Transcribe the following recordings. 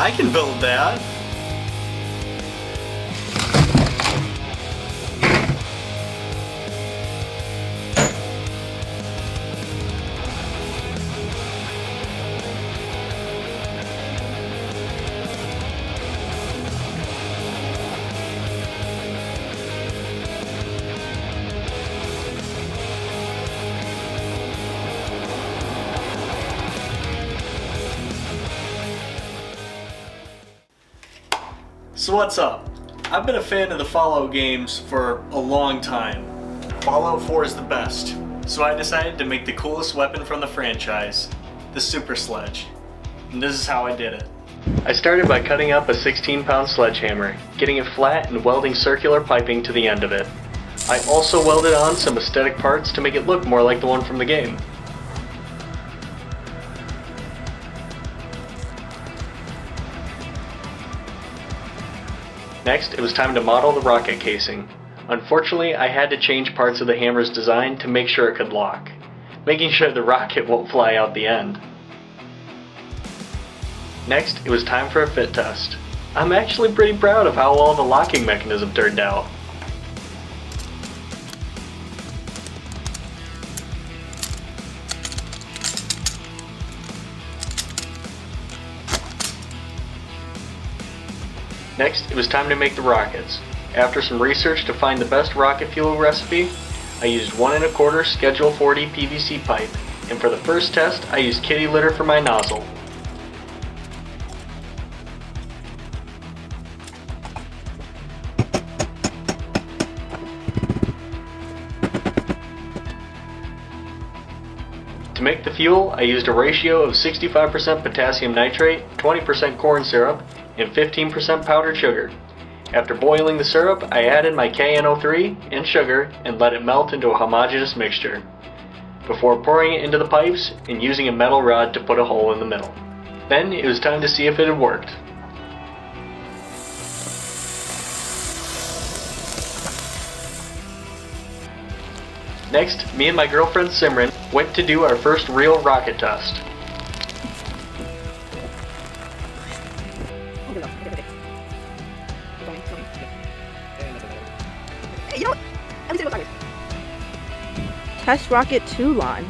I can build that. So what's up? I've been a fan of the Fallout games for a long time. Fallout 4 is the best, so I decided to make the coolest weapon from the franchise, the Super Sledge. And this is how I did it. I started by cutting up a 16-pound sledgehammer, getting it flat and welding circular piping to the end of it. I also welded on some aesthetic parts to make it look more like the one from the game. Next, it was time to model the rocket casing. Unfortunately, I had to change parts of the hammer's design to make sure it could lock, making sure the rocket won't fly out the end. Next, it was time for a fit test. I'm actually pretty proud of how well the locking mechanism turned out. Next, it was time to make the rockets. After some research to find the best rocket fuel recipe, I used 1 1/4 Schedule 40 PVC pipe, and for the first test, I used kitty litter for my nozzle. To make the fuel, I used a ratio of 65% potassium nitrate, 20% corn syrup, and 15% powdered sugar. After boiling the syrup, I added my KNO3 and sugar and let it melt into a homogeneous mixture, before pouring it into the pipes and using a metal rod to put a hole in the middle. Then it was time to see if it had worked. Next, me and my girlfriend Simran went to do our first real rocket test. Test rocket to launch.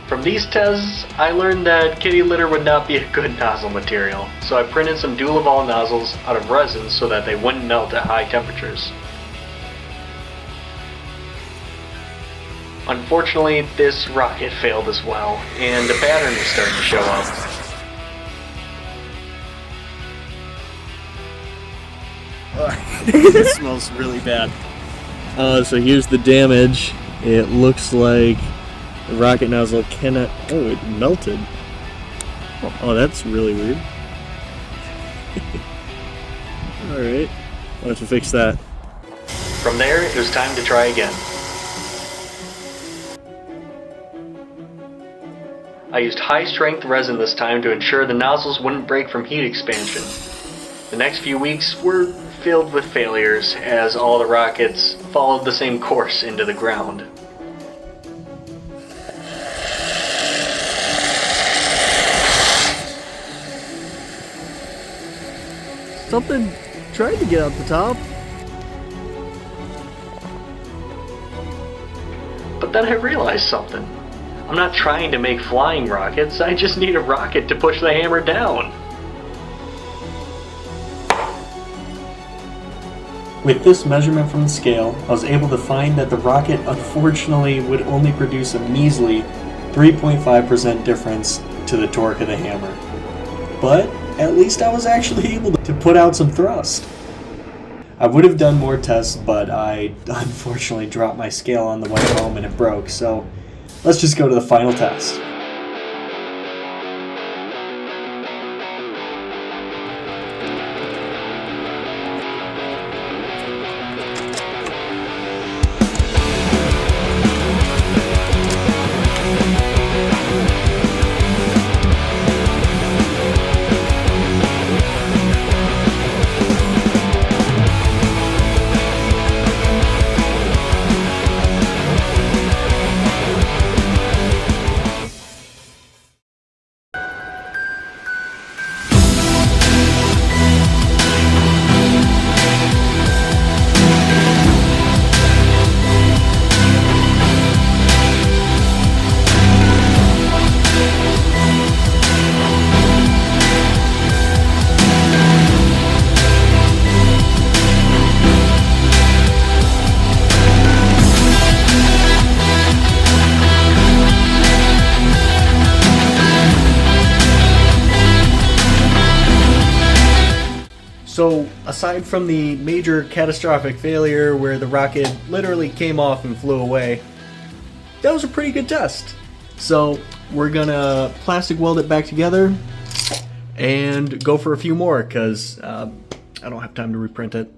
From these tests, I learned that kitty litter would not be a good nozzle material, so I printed some Dulaval nozzles out of resin so that they wouldn't melt at high temperatures. Unfortunately, this rocket failed as well, and a pattern was starting to show up. It smells really bad. So here's the damage. It looks like the rocket nozzle cannot... Oh, it melted. Oh, that's really weird. Alright, I'll have to fix that. From there, it was time to try again. I used high-strength resin this time to ensure the nozzles wouldn't break from heat expansion. The next few weeks were filled with failures, as all the rockets followed the same course into the ground. Something tried to get out the top. But then I realized something. I'm not trying to make flying rockets, I just need a rocket to push the hammer down. With this measurement from the scale, I was able to find that the rocket unfortunately would only produce a measly 3.5% difference to the torque of the hammer. But at least I was actually able to put out some thrust. I would have done more tests, but I unfortunately dropped my scale on the way home and it broke, so let's just go to the final test. aside from the major catastrophic failure where the rocket literally came off and flew away, that was a pretty good test. So we're gonna plastic weld it back together and go for a few more because I don't have time to reprint it.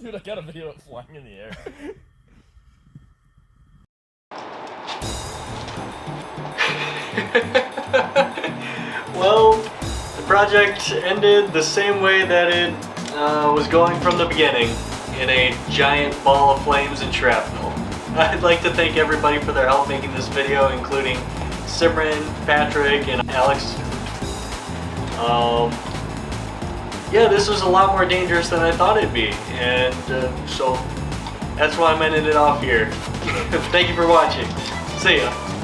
Dude, I got a video of it flying in the air. Well, the project ended the same way that it was going from the beginning, in a giant ball of flames and shrapnel. I'd like to thank everybody for their help making this video, including Simran, Patrick, and Alex. Yeah, this was a lot more dangerous than I thought it'd be, and so that's why I'm ending it off here. Thank you for watching. See ya.